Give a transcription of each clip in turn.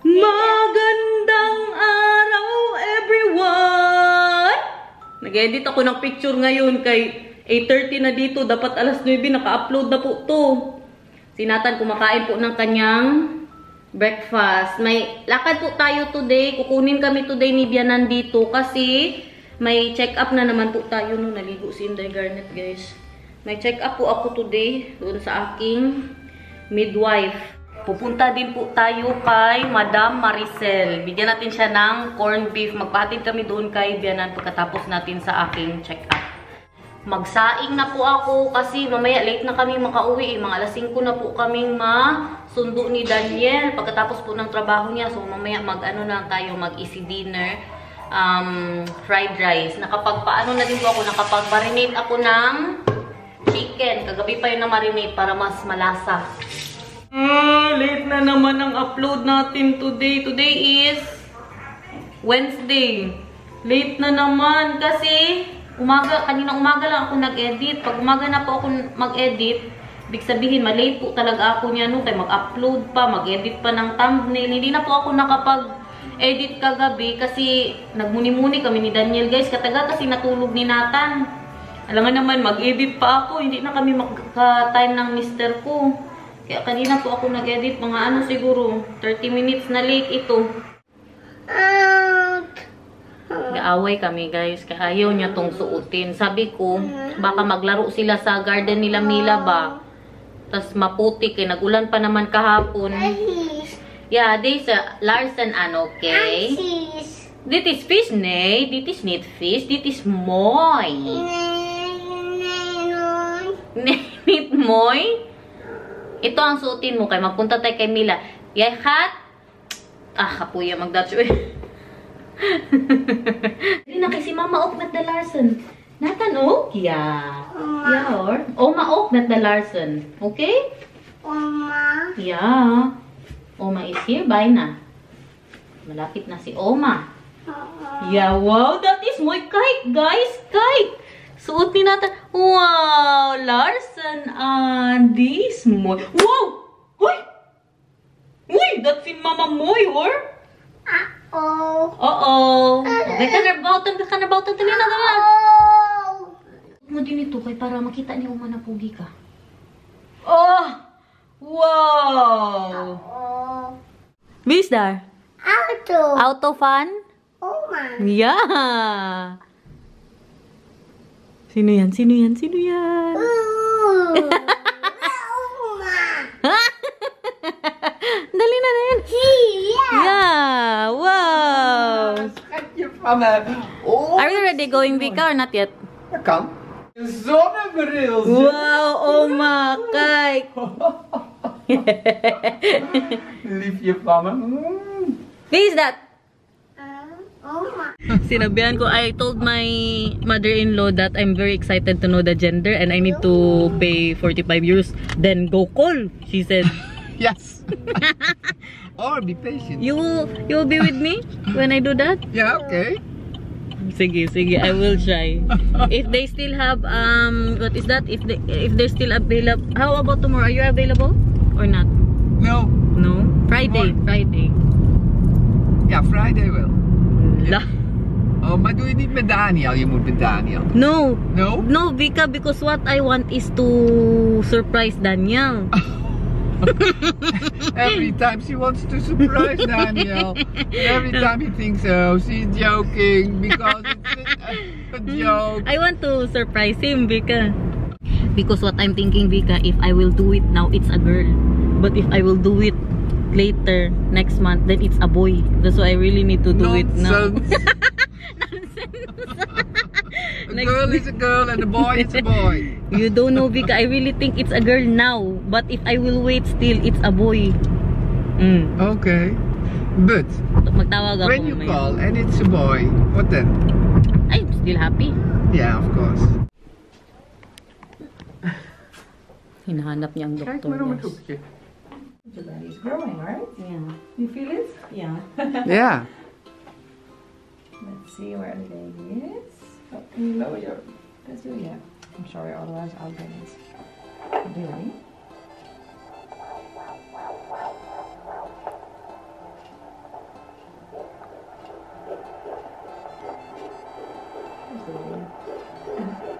Magandang araw, everyone! Nag-edit ako ng picture ngayon kay 8:30 na dito. Dapat alas 9 naka-upload na po to. Si Nathan kumakain po ng kanyang breakfast. May lakad po tayo today. Kukunin kami today ni Bianan dito kasi may check-up na naman po tayo nung naligo si Inday Garnet, guys. May check-up po ako today doon sa aking midwife. Pupunta din po tayo kay Madam Maricel. Bigyan natin siya ng corned beef. Magpahatid kami doon kay Bianan pagkatapos natin sa aking check-up. Magsaing na po ako kasi mamaya late na kami makauwi. Mga alas 5 na po kaming masundo ni Daniel pagkatapos po ng trabaho niya. So mamaya mag-ano na tayo, mag-easy dinner. Fried rice. Nakapagpaano na din po ako. Nakapag-marinate ako ng chicken. Kagabi pa yun na marinate para mas malasa. Late na naman ang upload natin today. Today is Wednesday. Late na naman kasi kanina umaga lang ako nag-edit. Pag umaga na po ako mag-edit, ibig sabihin, malate po talaga ako niya, no? Kaya mag-upload pa, mag-edit pa ng thumbnail. Hindi na po ako nakapag-edit kagabi kasi nagmuni-muni kami ni Daniel, guys. Kataga kasi natulog ni Nathan. Alam nga naman, mag-edit pa ako. Hindi na kami magka-time ng mister ko. Kaya kanina po ako nag-edit, mga siguro 30 minutes na late ito. Gaaway kami, guys, kaya ayaw niya tong suotin. Sabi ko, baka maglaro sila sa garden nila Mila ba? Tapos maputik eh, nagulan pa naman kahapon. Yeah, this Larsen okay? This is fish, ne? This is not fish, this is moy. Nit moy? Ito ang suotin mo kay magpunta tayo kay Mila. Yay, hat? Kapuya magdatso eh. Hindi na kasi Mama ok not the Larsen. Nathan ok? Yeah. Yeah, or? Oma ok not the Larsen. Okay? Oma. Yeah. Oma is here. Bye na. Malapit na si Oma. Yeah, wow. That is my kite, guys. Kite. Suot ni Nathan. Wow, Larsen and this Moy. Wow! Hoy! Uy, that's in Mama Moy, or? Uh-oh. Ka na bautan. Dali na. Mo din ito kay para makita ni Uma na pugi ka. Oh! Wow! Who is there? Auto. Auto fun? Oma. Yeah! Sino yan? Dali na yan. Yeah. Wow. Are you ready going, Vika, or not yet? Come. Zonnebril. Wow, Oma, kijk. Liefje van me. Who is that? Oma. Sinabihan ko, I told my mother-in-law that I'm very excited to know the gender and I need to pay 45 euros. Then go call, she said. Yes. Or be patient. You will be with me when I do that? Yeah, okay. Sige, I will try. If they still have what is that? If they're still available. How about tomorrow? Are you available or not? No. No. Friday. Ja, Friday wel. La. Oh, maar doe je niet met Daniel? Je moet met Daniel. No. No? No, Vika, because what I want is to surprise Daniel. Every time she wants to surprise Daniel. Every time he thinks, oh, she's joking because it's a joke. I want to surprise him, Vika. Because what I'm thinking, Vika, if I will do it now, it's a girl. But if I will do it later, next month, then it's a boy. That's why I really need to do it now. A girl is a girl and a boy is a boy. You don't know, Vika. I really think it's a girl now. But if I will wait still, it's a boy. Okay. But Magtawag ako when you mamaya. call and it's a boy, what then? I'm still happy. Yeah, of course. Hinahanap niya ang doktor. hoekje. The belly is growing, right? Yeah. You feel it? Yeah. Yeah. Let's see where the baby is. Oh, can you lower your... Let's do it, yeah. I'm sorry, otherwise I'll get it. Are you ready?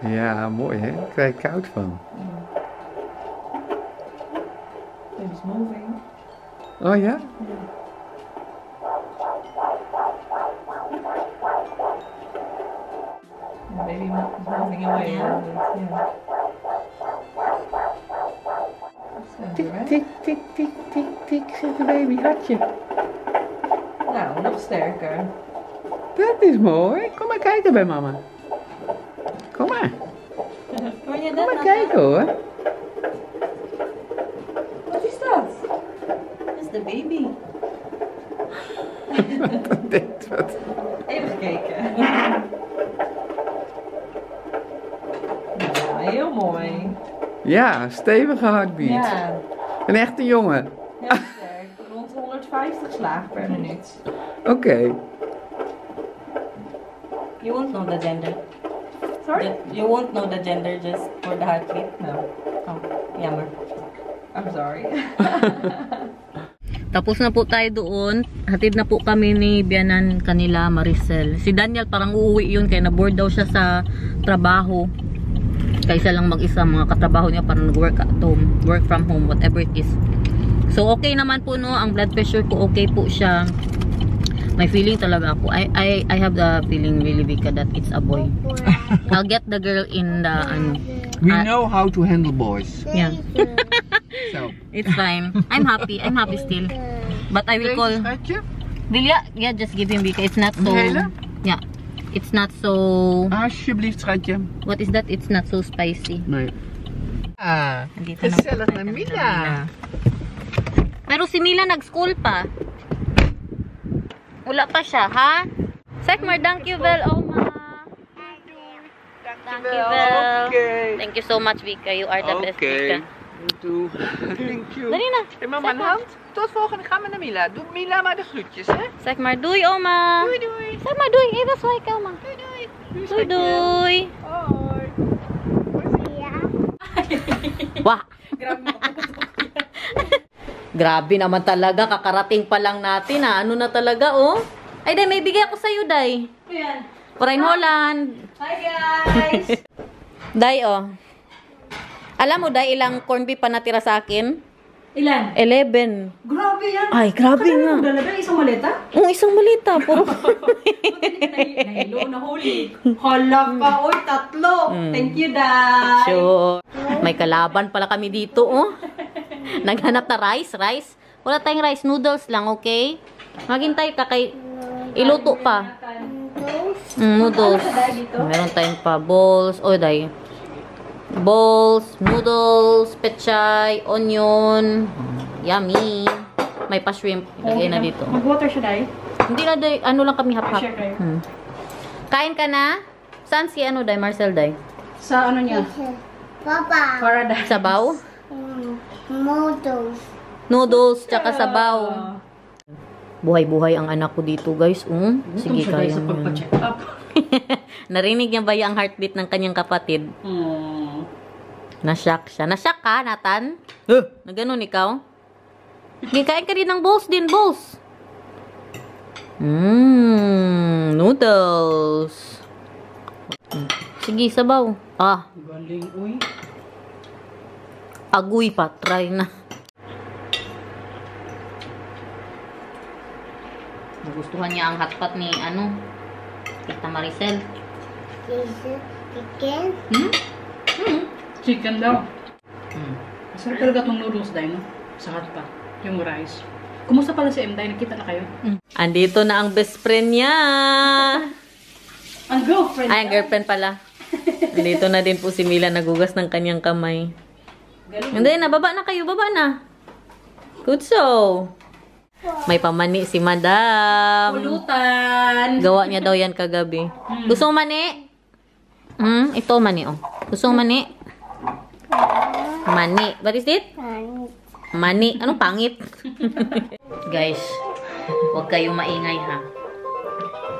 Ja, mooi hè. Daar krijg ik koud van. Baby's moving. Oh ja? The baby is moving away a little bit. Yeah. Tik, tik, tik, tik, tik, tik, zegt de baby hartje. Nou, nog sterker. Dat is mooi. Kom maar kijken bij mama. Kom maar. Hoor je Kom dat? maar kijken hoor. Wat is dat? Dat is de baby. Wat? Even kijken. Ja, heel mooi. Ja, stevige heartbeat. Ja, Een echte jongen. heel sterk. Rond 150 slagen per minuut. Oké. You won't know the gender. Sorry? You won't know the gender just for the heartbeat. No, Oh, jammer. I'm sorry. Tapos na po tayo doon. Hatid na po kami ni Bianan kanila, Maricel. Si Daniel parang uuwi yun kaya na-bored daw siya sa trabaho. Kaysa lang mag-isa, mga katrabaho niya parang nag-work at home, work from home, whatever it is. So okay naman po no, ang blood pressure ko okay po siya. May feeling talaga ako. I have the feeling really Vika that it's a boy. I'll get the girl in the We know how to handle boys. yeah. So. It's fine. I'm happy still. But I will call Schatje? Vilja, yeah, just give him Vika. It's not so Hele? yeah. It's not so Alsjeblieft, schatje. what is that? It's not so spicy. Nee. Ah, Nandito na po gezellig tayo na kay Mila. Pero si Mila nag-school pa. Wala pa siya, ha? Sekmar, thank you, Vel. Oma. Thank you, Vel. Okay. Thank you so much, Vika. You are the best, Vika. Doe. Thank you. Dali na. Hey, mama, een hand. Tot volgende. Gaan we naar Mila. Doe Mila maar de groetjes, hè? Sekmar, doei, Oma. Doei, doei. Sekmar, doei. Even swipe ka, Oma. Doei, doei. Doei, doei. Hoi. Wah. Grabe naman talaga. Kakarating pa lang natin, ha? Ano na talaga, oh? Ay, Day, may bigay ako sa'yo, Day. Ayan. Parain Holland. Hi guys! Day, oh. Alam mo, Day, ilang corned beef pa natira sa akin? Ilan? 11. Grabe yan! Ay, grabe nga. Dalaga isang maleta? Isang malita. Puro. Nahilo, nahuli. Hala ka, oy, 3. Thank you, Dad. Sure. May kalaban pala kami dito, oh. Naghanap na rice. Wala tayong rice, noodles lang, okay? Maghintay ka kay iluto pa. Noodles. Meron tayong pa bowls. Oh, Day. Bowls, noodles, pechay, onion. Yummy. May pa shrimp. Ilagay na dito. Mag-water siya, Day? Hindi na, Day. Ano lang kami hap-hap. Share kayo. Kain ka na? Saan si Day? Marcel, Day? Sa ano niya? Papa. Para, Day. Sabaw? Models. Noodles, tsaka sabaw. Buhay-buhay ang anak ko dito, guys. Sige, kaya sa mo yan. pagpa-check up. Narinig niya ba yung heartbeat ng kanyang kapatid? Na-shock siya. Na-shock ka, Nathan? Na ganun ikaw? Sige, kain ka rin ng bowls din, bowls. Noodles. Sige, sabaw. Galing, uy. Agoy pa, try na. Nagustuhan niya ang hotpot ni, Tita Maricel. Chicken. Chicken daw. Masarap talaga itong noodles, Day, no? Sa hotpot. Yung rice. Kumusta pala si M, Day? Nakita na kayo? Andito na ang best friend niya. Ang girlfriend. Ay, ang girlfriend pala. Andito na din po si Mila, nagugas ng kanyang kamay. Hindi na, baba na kayo, baba na. Good so. May pamani si Madam. Pulutan. Gawa niya daw yan kagabi. Gusto mo mani? Ito mani, oh. Gusto mo mani? Mani. What is it? Mani. Anong pangit? Guys, huwag kayong maingay, ha?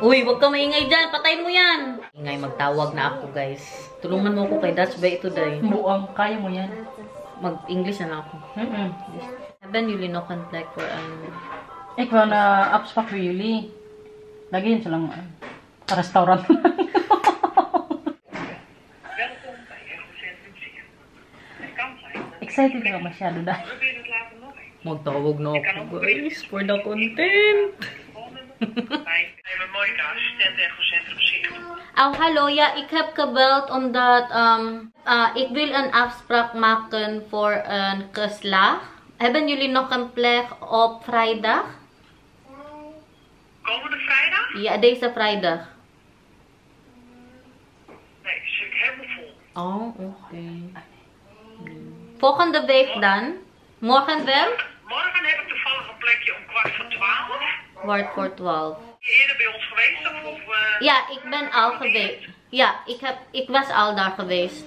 Uy, huwag ka maingay dyan. Patayin mo yan. Ingay, magtawag na ako, guys. Tulungan mo ako kay Dutch ba ito, Day? Buang, kaya mo yan. Mag-English na lang ako. Hebben jullie nog een plek voor een... Ik wil een afspraak voor jullie. Lagi yun silang restaurant. excited ka masyado dahil. Magtawag na ako, guys, for the content. Oh, hallo. Ja, ik heb gebeld omdat ik wil een afspraak maken voor een geslag. Hebben jullie nog een plek op vrijdag? Komende vrijdag? Ja, deze vrijdag. Nee, zit ik helemaal vol. Oh, oké. Volgende week dan? Morgen wel? Morgen heb ik toevallig een plekje om 11:15. Kwart voor 12. Ben je eerder bij ons geweest? Of Ja, ik ben al geweest. Ja, ik was al daar geweest.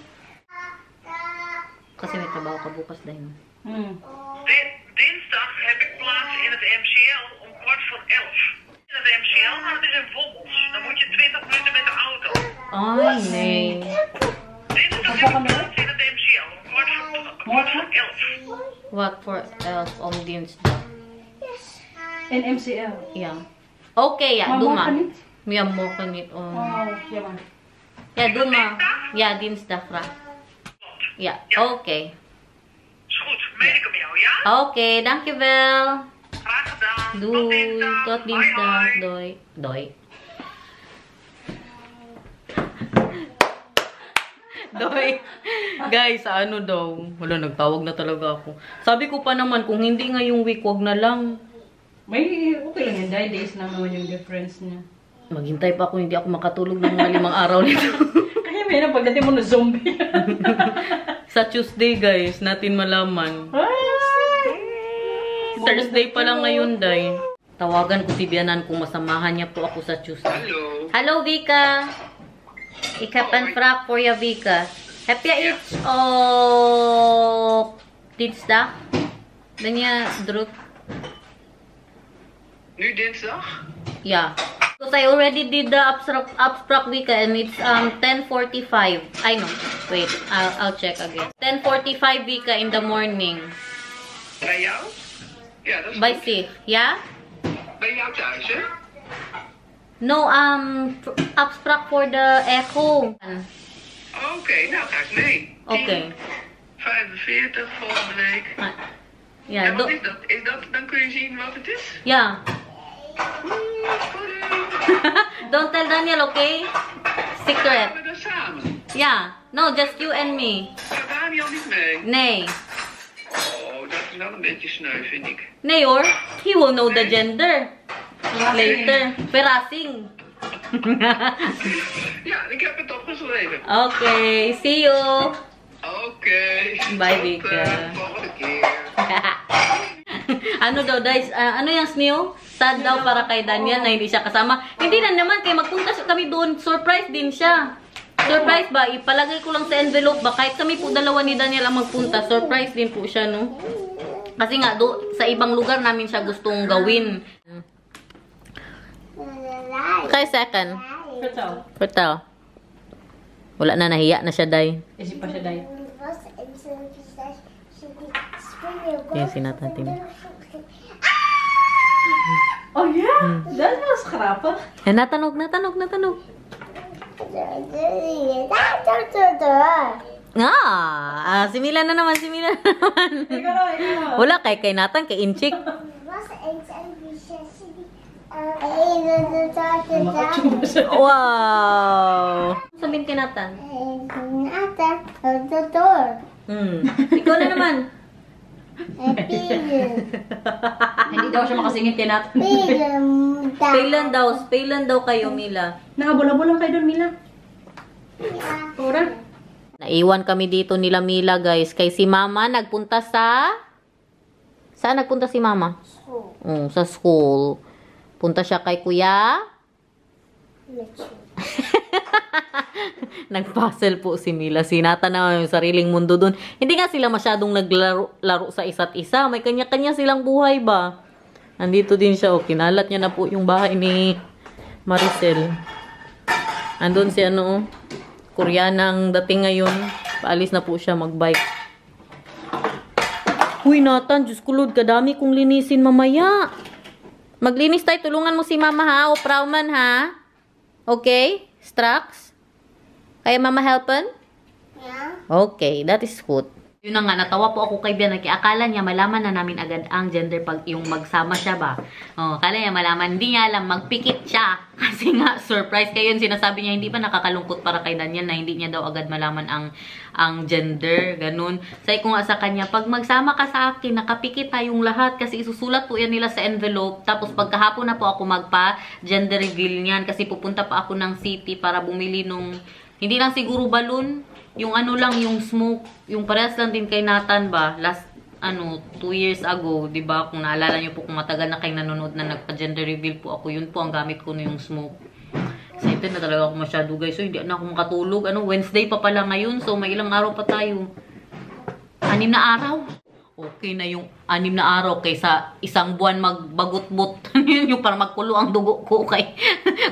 Kasi may trabaho ka bukas dahil. Dinsdag heb ik plaats in het MCL om 11:15. In het MCL, maar het is in Wommels. Dan moet je 20 minuten met de auto. Ay, nee. Dinsdag heb ik plaats in het MCL om 11:15. Wat voor 11 om dinsdag? In MCL. Ja. Oké, ja, Maar doe morgen maar. niet? Ja, morgen niet. Oh. Oh, jammer. Ja, doe maar. Ja, dinsdag graag. Ja, oké. Is goed, meen ik hem jou, ja? Oké, dankjewel. Graag gedaan. Tot Doei. dinsdag. Tot Hoi, dinsdag. hoi. Doei. Doei. Doy. Guys, ano daw? Wala, nagtawag na talaga ako. Sabi ko pa naman, kung hindi ngayong week, wag na lang. May okay lang yan. Dahil days lang naman yung difference niya. Maghintay pa ako, hindi ako makatulog ng mga 5 araw nito. Kaya may na pagdating mo na zombie. Sa Tuesday, guys, natin malaman. Thursday pa lang ngayon, Day. Tawagan ko si Bianan kung masamahan niya po ako sa Tuesday. Hallo. Hallo, Vika. Ik heb een vraag voor je, Vika. Heb je iets op dinsdag? Ben je druk? Nu dinsdag? Ja. Because I already did the abstract Vika and it's 10:45. I know. Wait, I'll check again. 10:45 Vika in the morning. Bij jou? Ja, dat is By goed. 6. Ja? Bij jou thuis, hè? No, abstract for the echo. Oké, nou ga ik mee. Okay. 45 volgende week. Ja, En wat is dat? Is dat? Dan kun je zien wat het is? Ja. Spannend. Don't tell Daniel, okay? Secret. Gaan we dan samen? Ja. No, just you and me. Gaat Daniel niet mee? Nee. Oh, dat is wel een beetje sneu, vind ik. Nee hoor. He will know the gender. Later. Verasing. Ja, ik heb het opgeschreven. Okay. See you. Oké. Bye, Tot, Vika. volgende keer. Ano daw, guys? Ano yung Snew? Sad daw para kay Daniel na hindi siya kasama. Hindi na naman, kay magpunta kami doon. Surprise din siya. Surprise ba? Ipalagay ko lang sa envelope ba? Kahit kami po dalawa ni Daniel ang magpunta, surprise din po siya, no? Kasi nga, sa ibang lugar namin siya gustong gawin. Okay, second. Vertel. Vertel. Wala na, nahiya na siya, Day. Isip pa siya dahil. Yan, sinatatin. Oh yeah? Dat was grappig. Eh, natanog. Si Mila na naman, Ikaw. Wala, kay Nathan, kay Inchik. Wow! Sabihin kay Nathan. Ikaw na naman. Hindi daw siya makasingit kay Nat. Pailan daw kayo, Mila. Nakabula-bula kayo doon, Mila. Ora. Naiwan kami dito nila Mila, guys. Kay si Mama nagpunta sa... Saan nagpunta si Mama? Sa school. Punta siya kay Kuya. Nagpuzzle po si Mila. Sinata na yung sariling mundo dun. Hindi nga sila masyadong naglaro sa isa't isa. May kanya-kanya silang buhay ba? Andito din siya. Kinalat niya na po yung bahay ni Maricel. Andun si Koreanang dating ngayon. Paalis na po siya magbike. Uy, Nathan. Diyos ko, Lord. Kadami kong linisin mamaya. Maglinis tayo. Tulungan mo si Mama, ha? O Prauman, ha? Okay? Strax? Kaya Mama helpen? Yeah. Okay, that is good. Yun na nga, natawa po ako kay Bianaki. Akala niya malaman na namin agad ang gender pag yung magsama siya ba. Akala niya malaman. Hindi niya alam, magpikit siya. Kasi nga, surprise kayo yun. Sinasabi niya, hindi ba nakakalungkot para kay Daniel na hindi niya daw agad malaman ang gender. Ganun. Say ko nga sa kanya, pag magsama ka sa akin, nakapikit tayong lahat. Kasi isusulat po yan nila sa envelope. Tapos pagkahapon na po ako magpa-gender reveal niyan. Kasi pupunta pa ako ng city para bumili nung, hindi lang siguro balloon. Yung ano lang, yung smoke, yung parehas lang din kay Nathan ba, last, 2 years ago, di ba? Kung naalala nyo po, kung matagal na kayo nanonood na nagpa-gender reveal po ako, yun po ang gamit ko na yung smoke. Excited na talaga ako masyado, guys. So, hindi na ako makatulog. Wednesday pa pala ngayon, so may ilang araw pa tayo. 6 na araw. Okay na yung 6 na araw kaysa isang buwan magbagot-bot. Yung para magkulo ang dugo ko kay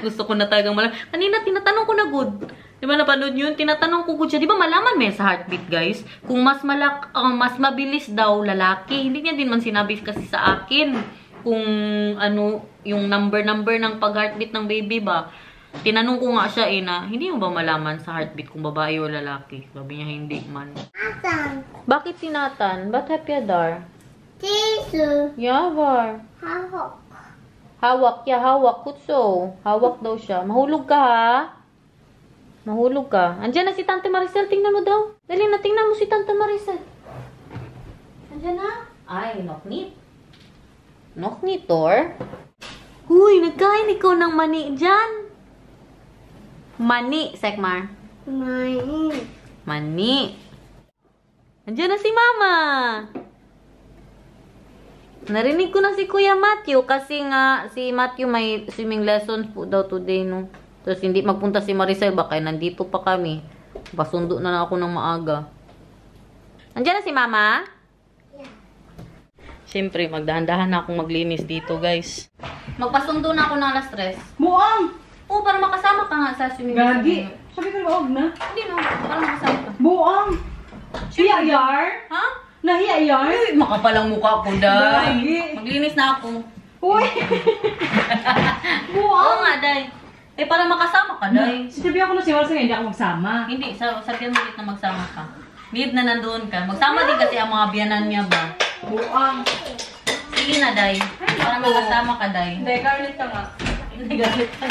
gusto ko na talagang kanina tinatanong ko na good. Di ba napanood yun? Tinatanong ko good siya. Di ba malaman may sa heartbeat, guys? Kung mas mabilis daw lalaki. Hindi niya din man sinabi kasi sa akin kung yung number ng pag-heartbeat ng baby ba. Tinanong ko nga siya na, hindi mo ba malaman sa heartbeat kung babae o lalaki? Sabi niya, hindi man. Nathan. Bakit si Nathan? Ba't happy dar? Tisu. Yavar. Hawak. Hawak, hawak. Kutso. Hawak daw siya. Mahulog ka, ha? Mahulog ka. Andiyan na si Tante Maricel. Tingnan mo daw. Dali na, tingnan mo si Tante Maricel. Andiyan na. Ay, noknit. Noknit, or? Huy, nagkain ikaw ng mani dyan. Mani, Sekmar. Mani. Andiyan na si Mama. Narinig ko na si Kuya Matthew kasi nga si Matthew may swimming lessons po daw today, no. Tapos hindi magpunta si Maricel, baka nandito pa kami. Pasundo na ako ng maaga. Andiyan na si Mama? Yeah. Siyempre, magdahan-dahan na akong maglinis dito, guys. Magpasundo na ako ng alas 3. Buang! Oo, para makasama ka nga sa swimming lesson. Gagi! Sabi ko wag na. Hindi no, para makasama ka. Buang! Hiya-yar? Ha? Nahiya-yar? Uy, makapalang mukha ko, Day. Gagi. Maglinis na ako. Uy! Buang! Oo nga, Day. Para makasama ka, Day. Sabi ako na si Walsa, hindi ako magsama. Hindi, sabihan mo ulit na magsama ka. Need na nandoon ka. Magsama din kasi ang mga biyanan niya ba? Buang! Sige na, Day. Para makasama ka, Day. Hindi, galit ka nga. Hindi galit ka.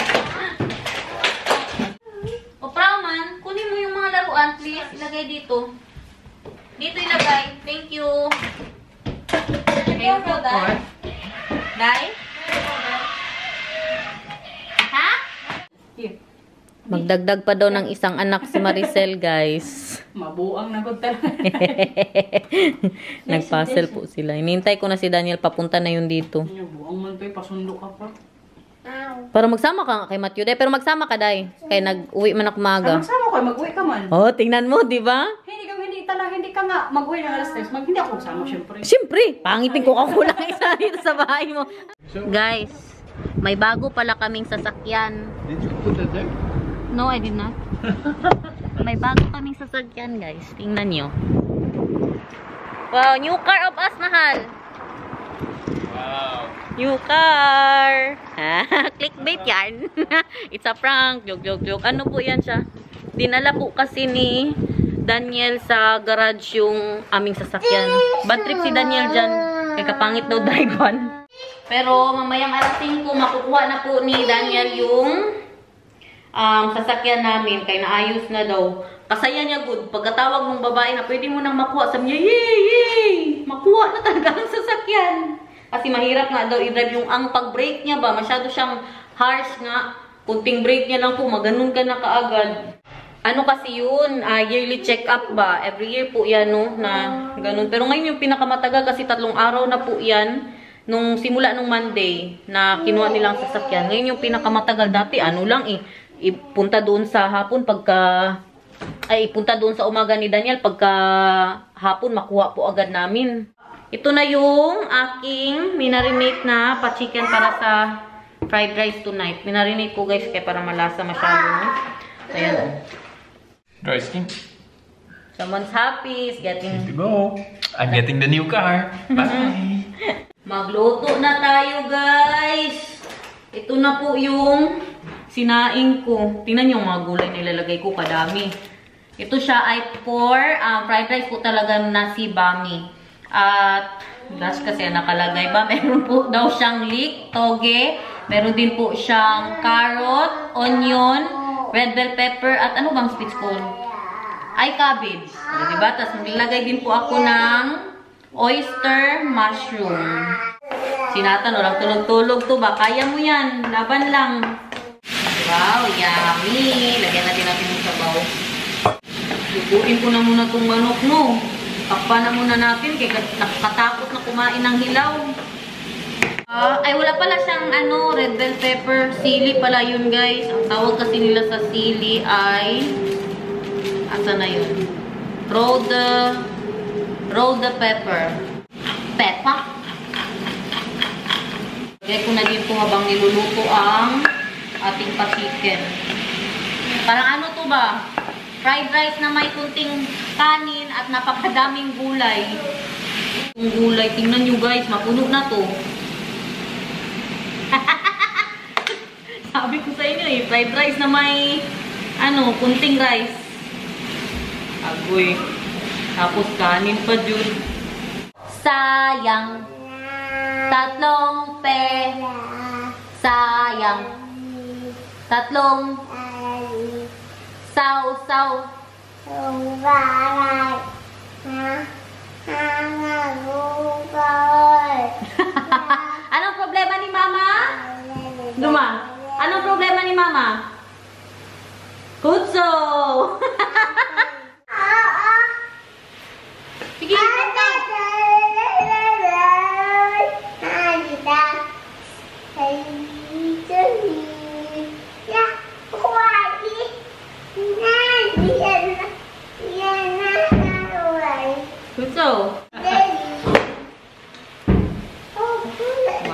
O, Praman, kunin mo yung mga laruan, please. Ilagay dito. Dito ilagay. Thank you. Thank you, Day. Day? Ha? Magdagdag pa daw ng isang anak si Maricel, guys. Mabuang na gud talaga. Nagpuzzle po sila. Inintay ko na si Daniel, papunta na yun dito. Buang man to, pasundo ka pa. Para magsama ka nga kay Matthew, Day. Pero magsama ka, Day. Kaya nag-uwi man ako maga. Magsama ko, mag-uwi ka man. Oh, tingnan mo, di ba? Hindi ka nga mag-uwi ng alas 3. Hindi ako magsama, syempre. Siyempre, pangitin ko kakulang isa dito sa bahay mo. Guys, may bago pala kaming sasakyan. Did you put that there? No, I did not. May bago kaming sasakyan, guys. Tingnan nyo. Wow, new car of us, mahal. Wow. New car. Clickbait yan. It's a prank. Joke. Ano po yan siya? Dinala po kasi ni Daniel sa garage yung aming sasakyan. Bad trip si Daniel dyan. Kaya kapangit daw drive-on. Pero mamayang alas 5, makukuha na po ni Daniel yung sasakyan namin. Kaya naayos na daw. Kasaya niya good. Pagkatawag ng babae na pwede mo nang makuha. Sabi niya, yay! Makuha na talaga ang sasakyan. Kasi mahirap nga daw i-drive yung ang pag-brake niya ba. Masyado siyang harsh nga. Kunting brake niya lang po. Maganon ka na kaagad. Ano kasi yun? Yearly check-up ba? Every year po yan, no? Na ganun. Pero ngayon yung pinakamatagal kasi 3 araw na po yan. Nung simula nung Monday na kinuha nilang sasakyan. Ngayon yung pinakamatagal. Dati ano lang ipunta doon sa hapon ipunta doon sa umaga ni Daniel. Pagka hapon makuha po agad namin. Ito na yung aking minarinate na pa-chicken para sa fried rice tonight. Minarinate ko, guys, kaya para malasa masyado. No? Ayan. Dry skin. Someone's happy is getting... To go. I'm getting the new car. Bye. Magluto na tayo, guys. Ito na po yung sinaing ko. Tingnan yung mga gulay na ilalagay ko. Kadami. Ito siya ay for fried rice po talaga nasi bami. At dash kasi nakalagay ba? Meron po daw siyang leek, toge. Meron din po siyang carrot, onion, red bell pepper, at ano bang spits ko? Ay, cabbage. Diba? Tapos nilagay din po ako ng oyster mushroom. Sinatan, walang tulog-tulog to ba? Kaya mo yan. Laban lang. Wow, yummy. Lagyan natin yung sabaw. Lutuin ko na muna itong manok, no? Takpa na muna natin kaya nakatakot na kumain ng hilaw. Ay, wala pala siyang red bell pepper. Sili pala yun, guys. Ang tawag kasi nila sa sili ay asa na yun? Roll the pepper. Peppa. Lagay ko na din po habang niluluto ang ating pa-chicken. Parang ano to ba? Fried rice na may kunting kanin at napakadaming gulay. Yung gulay, tingnan nyo guys, mapuno na to. Sabi ko sa inyo eh, fried rice na may kunting rice. Agoy. Tapos kanin pa dun. Sayang. Tatlong sayang. Tatlong saw. Anong problema ni Mama? Duma. Anong problema ni Mama? Kutso. Sige, ikaw. Kutso.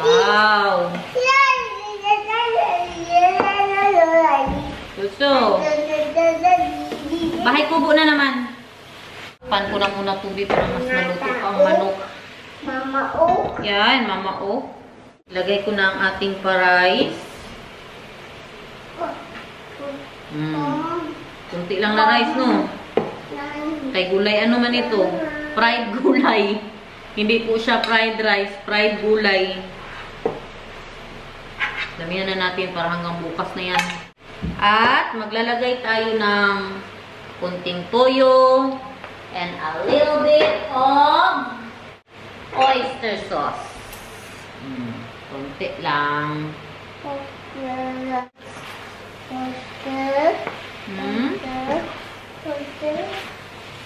Wow. Kutso. Bahay kubo na naman. Pan ko na muna tubig para mas maluto ang manok. Mama O. Yan, Mama O. Ilagay ko na ang ating pa-rice. Kunti lang na rice, no? Kay gulay, ano man ito? Fried gulay. Hindi po siya fried rice, fried gulay. Damihan na natin para hanggang bukas na yan. At maglalagay tayo ng kunting toyo and a little bit of oyster sauce. Kunti lang.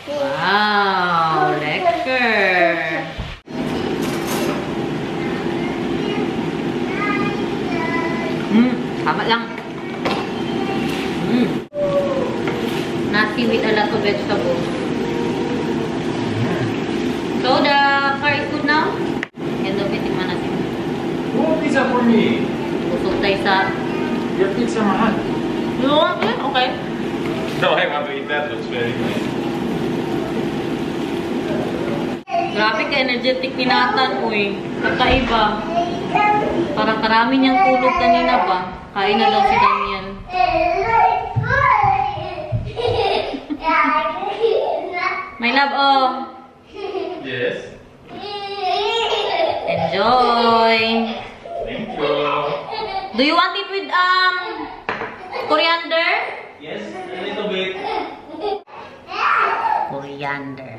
Wow, lekker. Tama lang. Nasi with a lot of vegetables. So the curry is good now? End of it, tikman natin. Oh, pizza for me. Busog tayo sa... Your pizza mahal. Okay. No, I want to eat that. Looks very nice. Grabe ka-energetic ni Nathan, uy. Kakaiba. Parang karami niyang tulog kanina pa. Kain na daw si Damian. My love, oh. Yes. Enjoy. Thank you. Do you want it with coriander? Yes, a little bit. Coriander.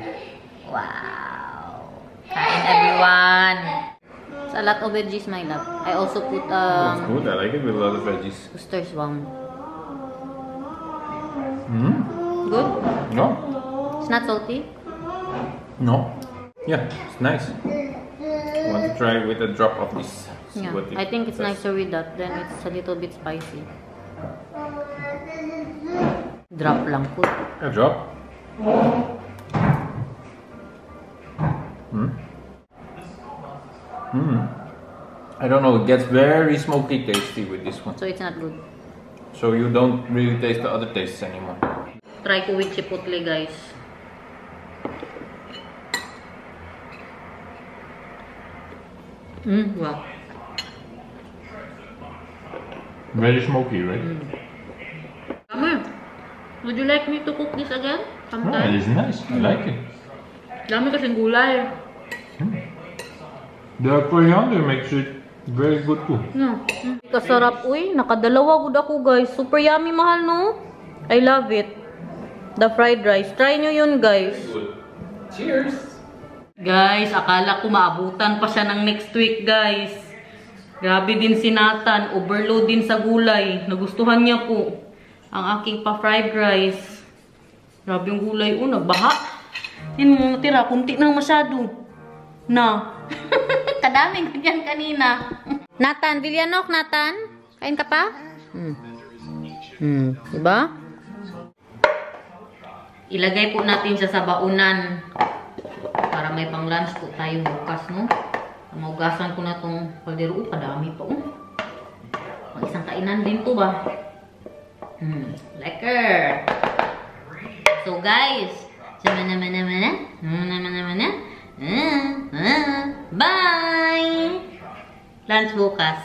Wow. Kain everyone. It's a lot of veggies, my love. I also put It's good. I like it with a lot of veggies. oysters. Wow. Good? No. It's not salty? No. Yeah, it's nice. I want to try with a drop of this. See Yeah. what it I think it's does. nicer with that. Then it's a little bit spicy. Drop lang po. A drop. I don't know. It gets very smoky tasty with this one. So it's not good. So you don't really taste the other tastes anymore. Try ko with chipotle, guys. Wow. Very smoky, right? Tama. Would you like me to cook this again? Oh, it Sometime? is nice. I like it. Dami kasing gulay. The coriander makes it very good too. No. Kasarap, uy. Nakadalawa gud ako, guys. Super yummy, mahal, no? I love it. The fried rice. Try nyo yun, guys. Cheers! Guys, akala ko maabutan pa siya ng next week, guys. Grabe din si Nathan. Overload din sa gulay. Nagustuhan niya po ang aking pa-fried rice. Grabe yung gulay. Oh, nagbaha. Yan mo, tira. Kunti nang masyado. Na. Kadaming ganyan kanina. Nathan, Villanok, Nathan. Kain ka pa? Diba? Ilagay po natin siya sa baunan. Para may pang lunch po tayo bukas, no? Maugasan ko na tong kaldero. Kadami pa, oh. Pang isang kainan din to ba? Lekker! So, guys, bye! Lunch bukas.